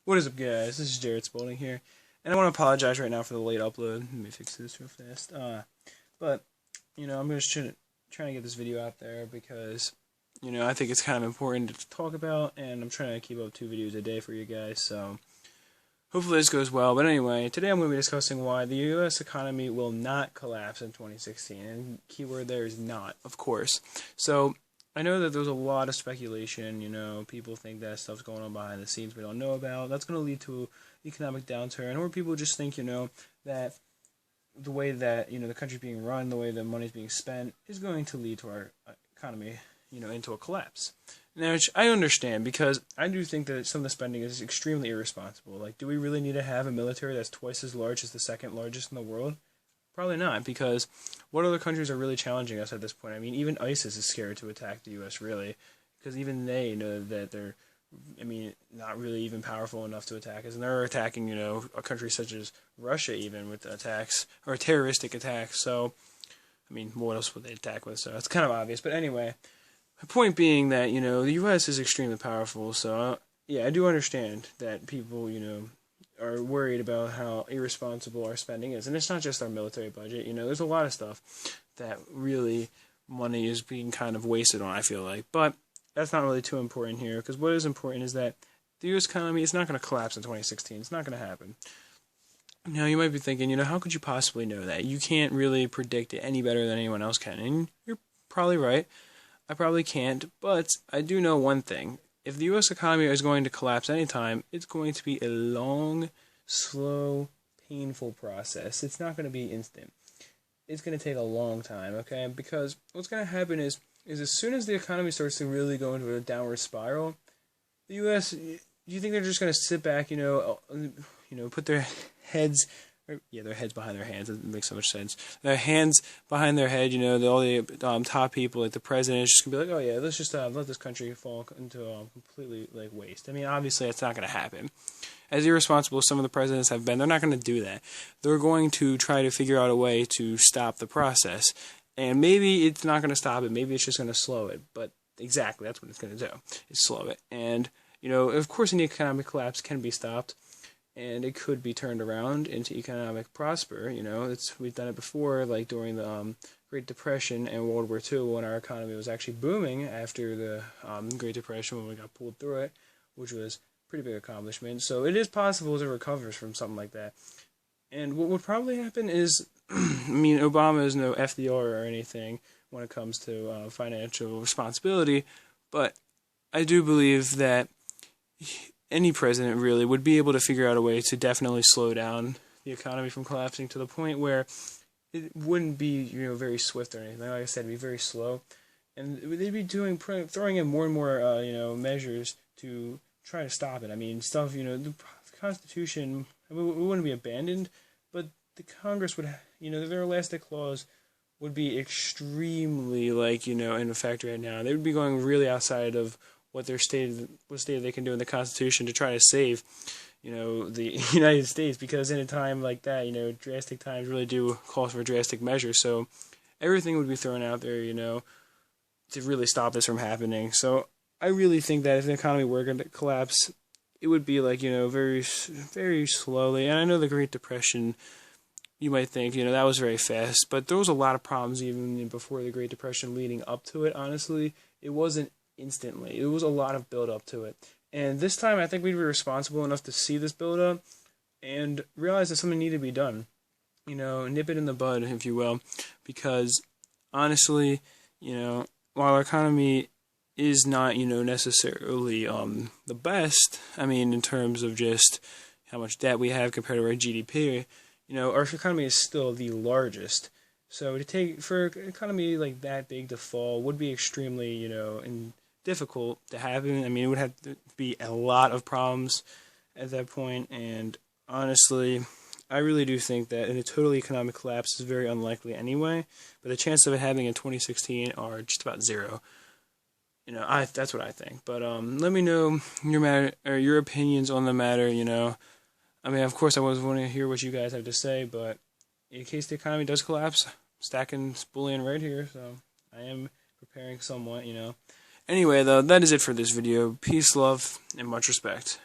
What is up, guys? This is Jared Spalding here, and I want to apologize right now for the late upload. Let me fix this real fast. But I'm just trying to get this video out there because I think it's kind of important to talk about, and I'm trying to keep up 2 videos a day for you guys. So hopefully this goes well. But anyway, today I'm going to be discussing why the U.S. economy will not collapse in 2016, and keyword there is not, of course. So I know that there's a lot of speculation, people think that stuff's going on behind the scenes we don't know about. That's going to lead to economic downturn, or people just think, that the way that, the country's being run, the way that money's being spent is going to lead to our economy, into a collapse. Now, which I understand, because I do think that some of the spending is extremely irresponsible. Like, do we really need to have a military that's twice as large as the second largest in the world? Probably not, because what other countries are really challenging us at this point? I mean, even ISIS is scared to attack the U.S., really, because even they know that they're, not really even powerful enough to attack us, and they're attacking, a country such as Russia, even with attacks, or terroristic attacks. So, what else would they attack with? So it's kind of obvious. But anyway, the point being that, the U.S. is extremely powerful, so, yeah, I do understand that people, are worried about how irresponsible our spending is. And it's not just our military budget, there's a lot of stuff that really money is being kind of wasted on, I feel like. But that's not really too important here, because what is important is that the U.S. economy is not going to collapse in 2016. It's not going to happen. Now, you might be thinking, how could you possibly know that? You can't really predict it any better than anyone else can. And you're probably right. I probably can't, but I do know one thing. If the U.S. economy is going to collapse anytime, it's going to be a long, slow, painful process. It's not going to be instant. It's going to take a long time, okay? Because what's going to happen is as soon as the economy starts to really go into a downward spiral, the U.S., do you think they're just going to sit back, put their heads... their heads behind their hands. It makes so much sense. Their hands behind their head, all the top people, like the president, is just going to be like, oh yeah, let's just let this country fall into completely, waste. Obviously, that's not going to happen. As irresponsible as some of the presidents have been, they're not going to do that. They're going to try to figure out a way to stop the process. And maybe it's not going to stop it. Maybe it's just going to slow it. But exactly, that's what it's going to do, is slow it. And, of course, an economic collapse can be stopped. And it could be turned around into economic prosper. We've done it before, like during the Great Depression and World War II, when our economy was actually booming after the Great Depression, when we got pulled through it, which was a pretty big accomplishment. So it is possible to recover from something like that. And what would probably happen is, Obama is no FDR or anything when it comes to financial responsibility, but I do believe that any president really would be able to figure out a way to definitely slow down the economy from collapsing to the point where it wouldn't be, very swift or anything. Like I said, it'd be very slow. And they'd be throwing in more and more, measures to try to stop it. The Constitution, it wouldn't be abandoned, but the Congress would, their elastic clause would be extremely, in effect right now. They would be going really outside of what stated they can do in the Constitution to try to save, the United States, because in a time like that, drastic times really do call for drastic measures. So everything would be thrown out there, to really stop this from happening. So I really think that if the economy were going to collapse, it would be very, very slowly. And I know the Great Depression, you might think, that was very fast, but there was a lot of problems even before the Great Depression leading up to it. Honestly, it wasn't instantly. It was a lot of build up to it. And this time I think we'd be responsible enough to see this build up and realize that something needed to be done. Nip it in the bud, if you will. Because honestly, while our economy is not, necessarily the best, in terms of just how much debt we have compared to our GDP, our economy is still the largest. So for an economy like that big to fall would be extremely, difficult to happen. It would have to be a lot of problems at that point, and honestly, I really do think that a total economic collapse is very unlikely anyway, but the chances of it happening in 2016 are just about zero. That's what I think. But let me know your opinions on the matter. Of course, I always want to hear what you guys have to say, but in case the economy does collapse, I'm stacking bullion right here, so I am preparing somewhat. Anyway, though, that is it for this video. Peace, love, and much respect.